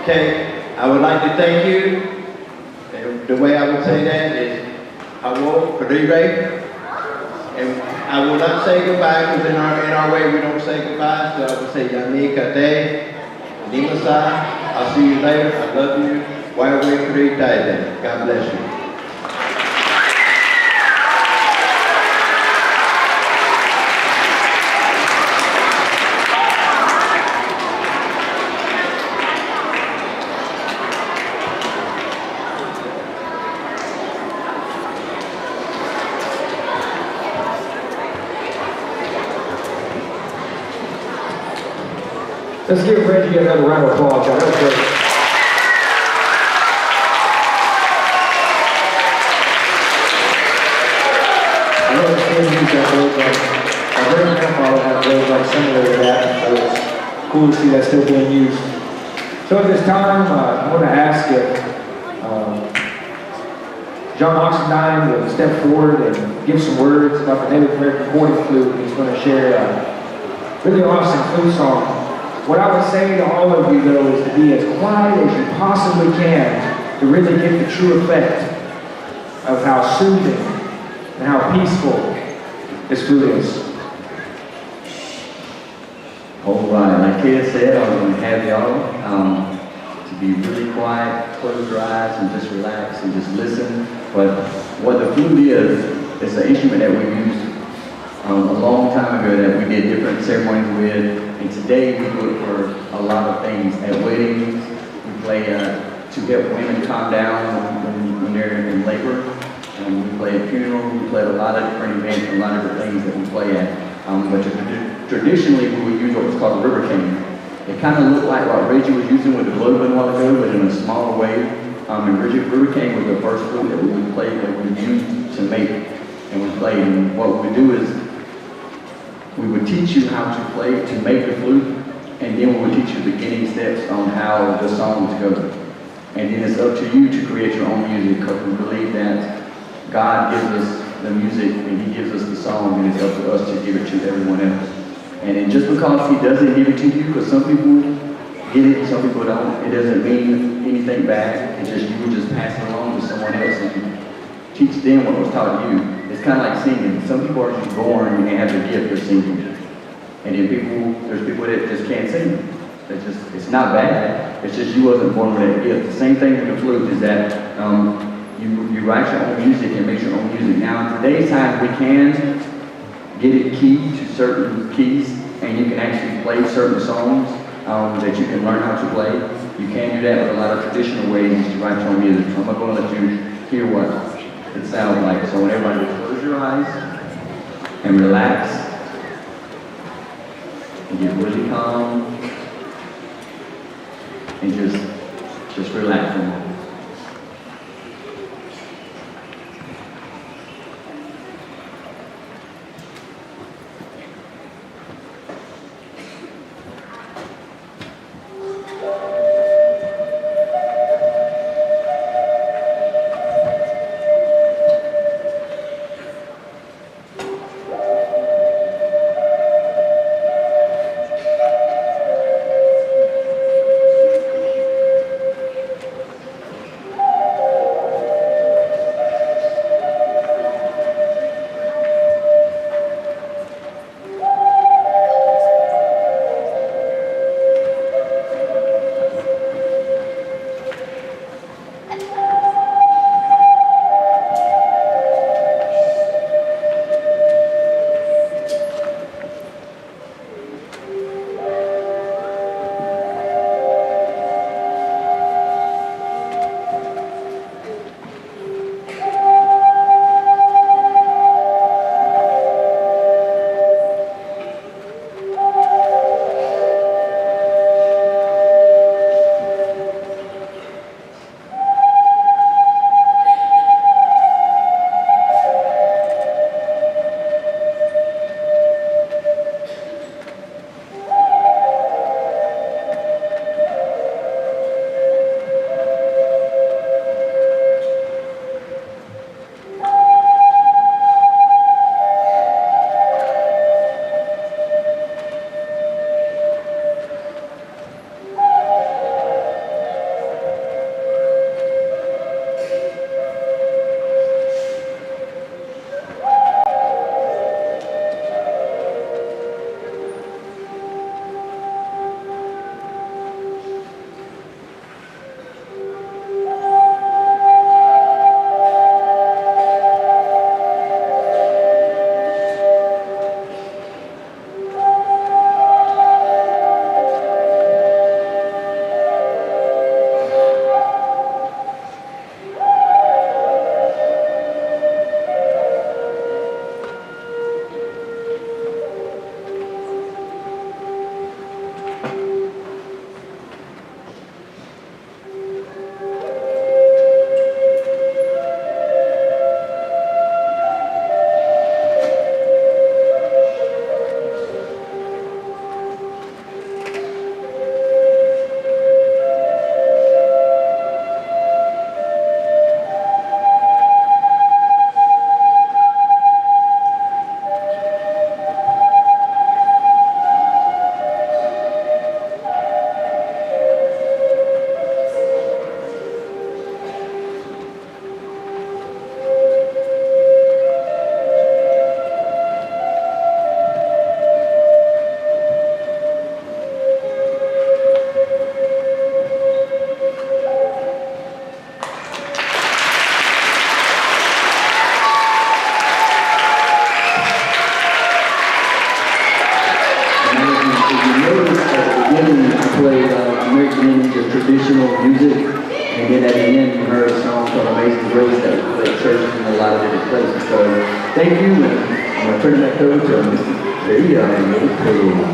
Okay, I would like to thank you. And the way I would say that is, Hawo, Kadire. And I will not say goodbye because in our way we don't say goodbye. So I would say Yami Kate, Nimasa. I'll see you later. I love you. Why away Kadire. God bless you. Let's give Reggie another round of applause, y'all. That was great. I love the things you got those like, my great grandfather had those like similar to that, so it's cool to see that still being used. So at this time, I want to ask if John Oxendine will step forward and give some words about the Native American Cornet flute. He's going to share a really awesome flute song. What I would say to all of you, though, is to be as quiet as you possibly can to really get the true effect of how soothing and how peaceful this flute is. All right, like Ted said, I was going to have y'all to be really quiet, close your eyes, and just relax and just listen. But what the flute is, it's an instrument that we used a long time ago that we did different ceremonies with. And today we do it for a lot of things. At weddings, we play to help women calm down when they're in labor. We play at funerals, we play at a lot of different events, a lot of different things that we play at. But traditionally we would use what was called a river cane. It kind of looked like what Reggie was using with the globe a while ago, but in a smaller way. And river cane was the first flute that we would play, that we used to make and we played. And what we would do is we would teach you how to play, to make the flute, and then we would teach you the beginning steps on how the songs go. And then it's up to you to create your own music, because we believe that God gives us the music and He gives us the song, and it's up to us to give it to everyone else. And then just because He doesn't give it to you, because some people get it, some people don't, it doesn't mean anything bad. It's just you would just pass it along to someone else and teach them what was taught you. It's kind of like singing. Some people are just born and they have the gift of singing. And then there's people that just can't sing. It's not bad. It's just you wasn't born with that gift. The same thing with the flute is that you write your own music and make your own music. Now in today's time we can get it keyed to certain keys, and you can actually play certain songs that you can learn how to play. You can do that with a lot of traditional ways to write your own music. So I'm not going to let you hear what it sounds like. So when everybody just close your eyes and relax and get really calm. and just relax for a moment. Traditional music, and then at the end you heard a song called Amazing Grace that we played churches in a lot of different places. So thank you, and I'm going to turn it back over to Mr. Pereira and Mr. Pereira.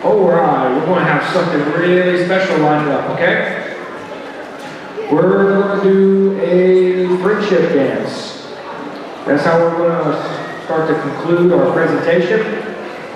Alright, we're going to have something really special lined up, okay? We're going to do a friendship dance. That's how we're going to start to conclude our presentation.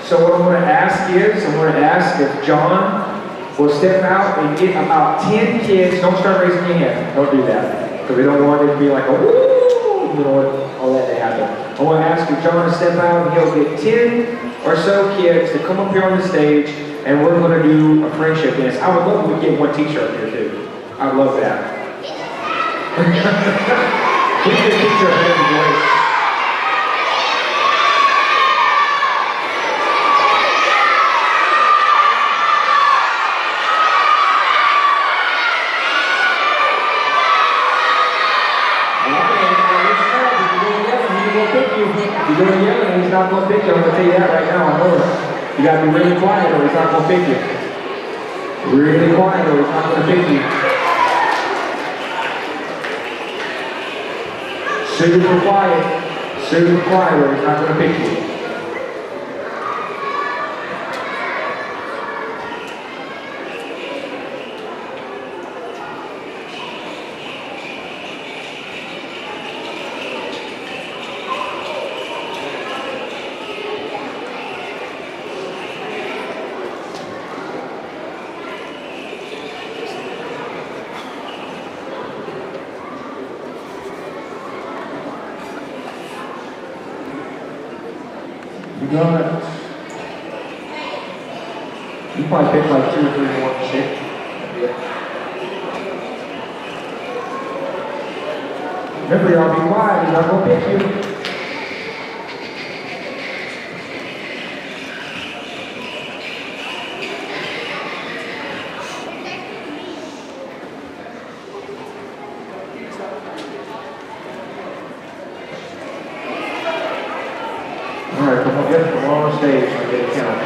So what I'm going to ask is, I'm going to ask if John will step out and get about 10 kids. Don't start raising your hand. Don't do that. Because we don't want it to be like a woo! We don't want all that to happen. I want to ask if John to step out and he'll get 10 or so kids to come up here on the stage, and we're going to do a friendship dance. I would love if we get one teacher up here too. I'd love that. We can get a picture of him voice. If you're doing yelling, he's not going to pick you. I'm going to tell you that right now. I know it. You got to be really quiet or he's not going to pick you. Really quiet or he's not going to pick you. Super quiet. Super quiet or he's not going to pick you. You got it. You probably picked like 2 or 3 more shit. Remember, y'all be quiet. He's not gonna pick you. All right, come on, come on stage. I'll get a count.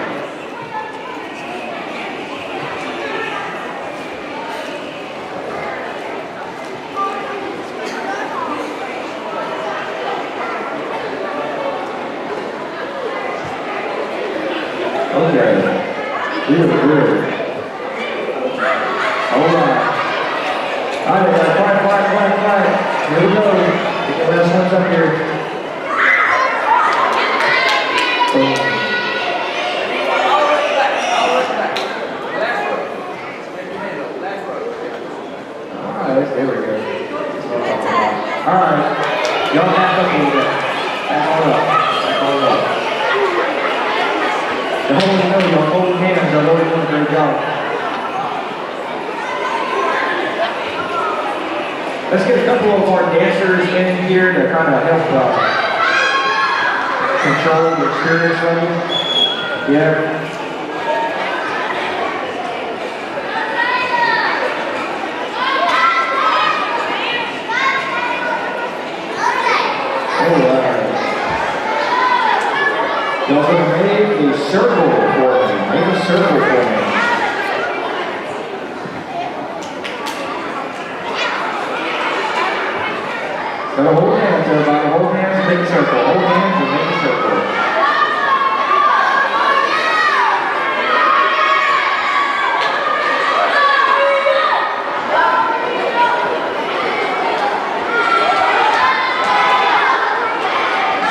Okay. Good. All right. All right, quiet. Here we go. Get the last ones up here. Alright, there we go. Alright. Y'all back up a little bit. Back on up. The whole y'all holding hands, y'all really doing a great job. Let's get a couple of our dancers in here to kind of help control the experience level. Yeah. Y'all gonna make a circle for me. Make a circle for me. Gotta hold hands, everybody. Hold hands and make a circle. Hold hands and make a circle.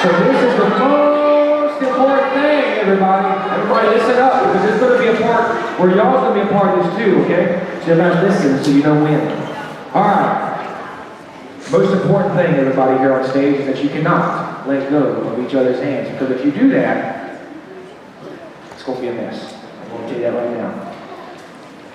So this is the most important thing, everybody. Everybody listen up, because it's going to be a part where y'all's going to be a part of this too, okay? So everybody listen so you know when. All right. Most important thing, everybody here on stage, is that you cannot let go of each other's hands, because if you do that, it's going to be a mess. I'm going to tell you that right now.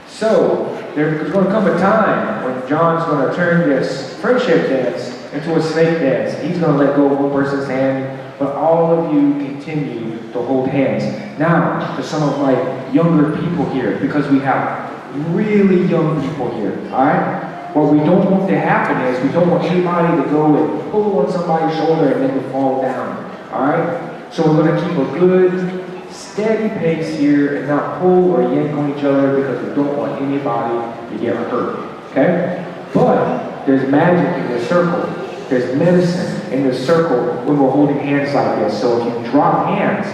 So, there's going to come a time when John's going to turn this friendship dance into a snake dance. He's going to let go of one person's hand, but all of you continue to hold hands. Now, to some of my younger people here, because we have really young people here, all right? What we don't want to happen is we don't want anybody to go and pull on somebody's shoulder and then to fall down, all right? So we're going to keep a good, steady pace here and not pull or yank on each other because we don't want anybody to get hurt, okay? But there's magic in this circle. There's medicine in this circle when we're holding hands like this. So if you drop hands,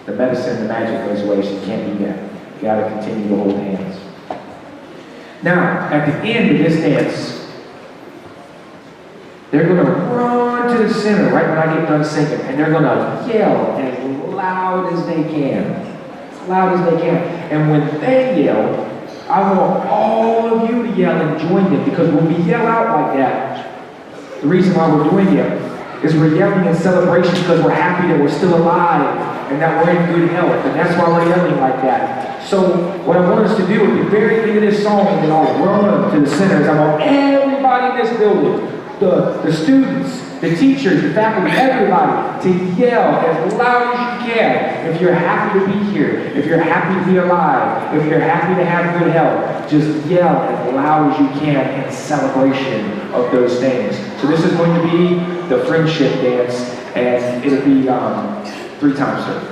the medicine, the magic goes away, so you can't do that. You gotta continue to hold hands. Now, at the end of this dance, they're gonna run to the center right when I get done singing, and they're gonna yell as loud as they can. As loud as they can. And when they yell, I want all of you to yell and join them, because when we yell out like that, the reason why we're doing it is we're yelling in celebration because we're happy that we're still alive and that we're in good health, and that's why we're yelling like that. So what I want us to do at the very end of this song, and then I'll run to the center, is I want everybody in this building, the students, the teachers, the faculty, everybody, to yell as loud as you can. If you're happy to be here, if you're happy to be alive, if you're happy to have good health, just yell as loud as you can in celebration of those things. So this is going to be the friendship dance, and it'll be 3 times, sir.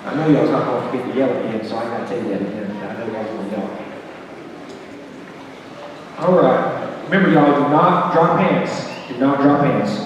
I know y'all's not going to forget to yell again, so I got to tell you that again. I know y'all's going to yell. All right. Remember, y'all, do not drop hands. Do not drop hands.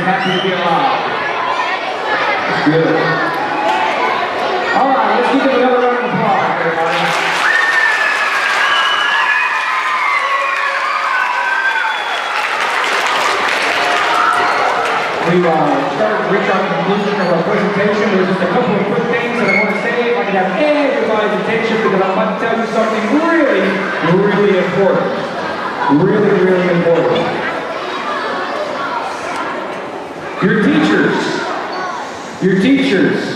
Happy to be alive. It's good. All right, let's give them another round of applause, everybody. We've started to reach our conclusion of our presentation. There's just a couple of quick things that I want to say. If I can have everybody's attention, because I'm about to tell you something really, really important. Really, really important. Your teachers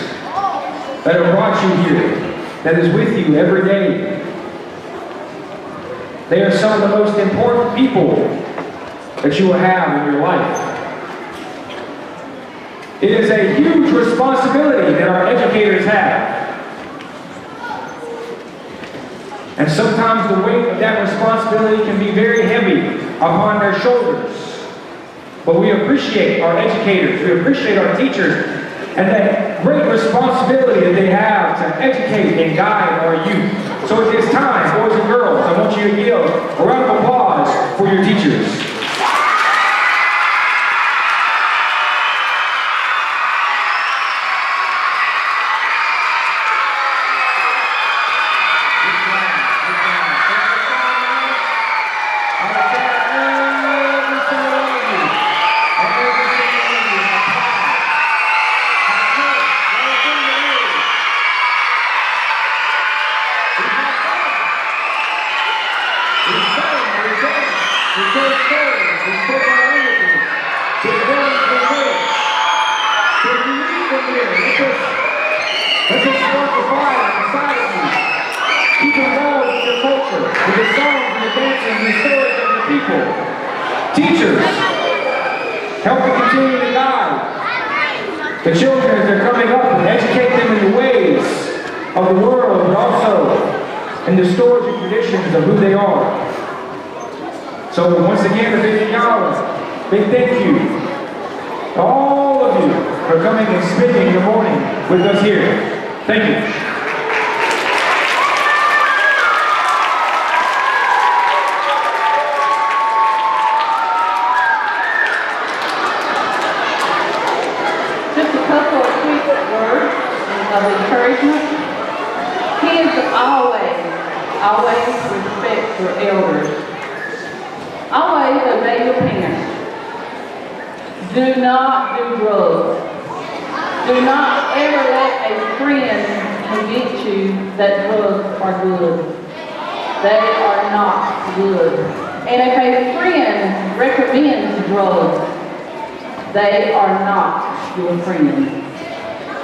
that have brought you here, that is with you every day, they are some of the most important people that you will have in your life. It is a huge responsibility that our educators have. And sometimes the weight of that responsibility can be very heavy upon their shoulders. but we appreciate our educators, we appreciate our teachers, and that great responsibility that they have to educate and guide our youth. So at this time, boys and girls, I want you to give a round of applause for your teachers. Let's just spark the fire inside of you. Keep involved with your culture, with the songs and the dances and the stories of your people. Teachers, help to continue to guide the children as they're coming up and educate them in the ways of the world, but also in the stories and traditions of who they are. So once again, a big yalla, big thank you to all of you for coming and spending the morning with us here. Thank you. Just a couple of quick words of encouragement. Kids always respect your elders. Always obey your parents. Do not do drugs. Do not ever let a friend convince you that drugs are good. They are not good. And if a friend recommends drugs, they are not your friend.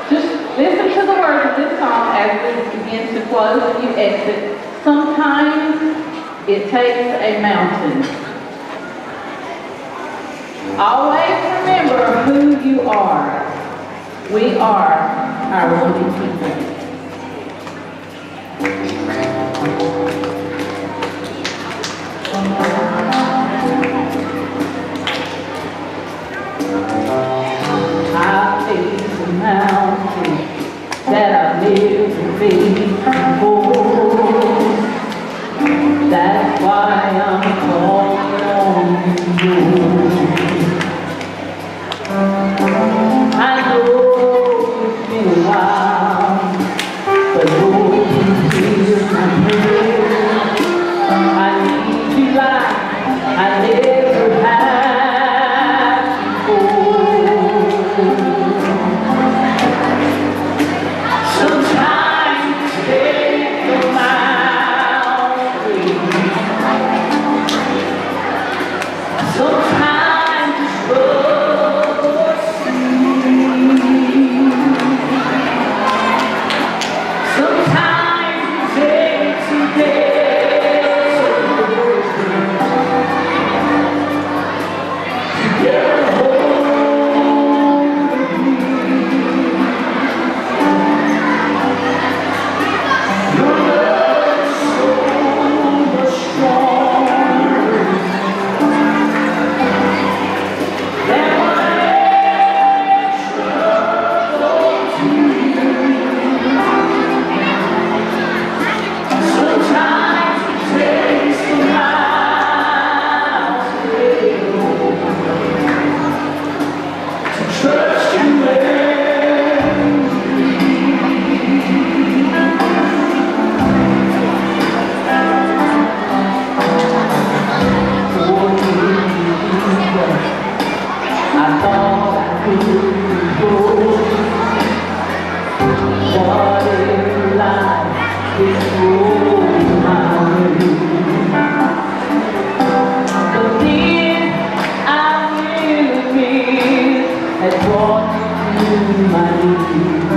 Just listen to the words of this song as we begin to close and you exit. Sometimes it takes a mountain. Always remember who you are. We are our Lumbee people. I face the mountain that I've never faced before. That's why I'm calling on you. I know it's been a while, but Lord, you hear my prayer. I need you like I never had before. Sometimes you take the mountain. Sometimes you struggle. Sometimes you take some days to get hold of me. Your love is so much stronger than whatever struggle to you. Sometimes it takes the miles to trust you and I thought I could go. Whatever life is throwing my way. But then I will admit has brought me to my knees.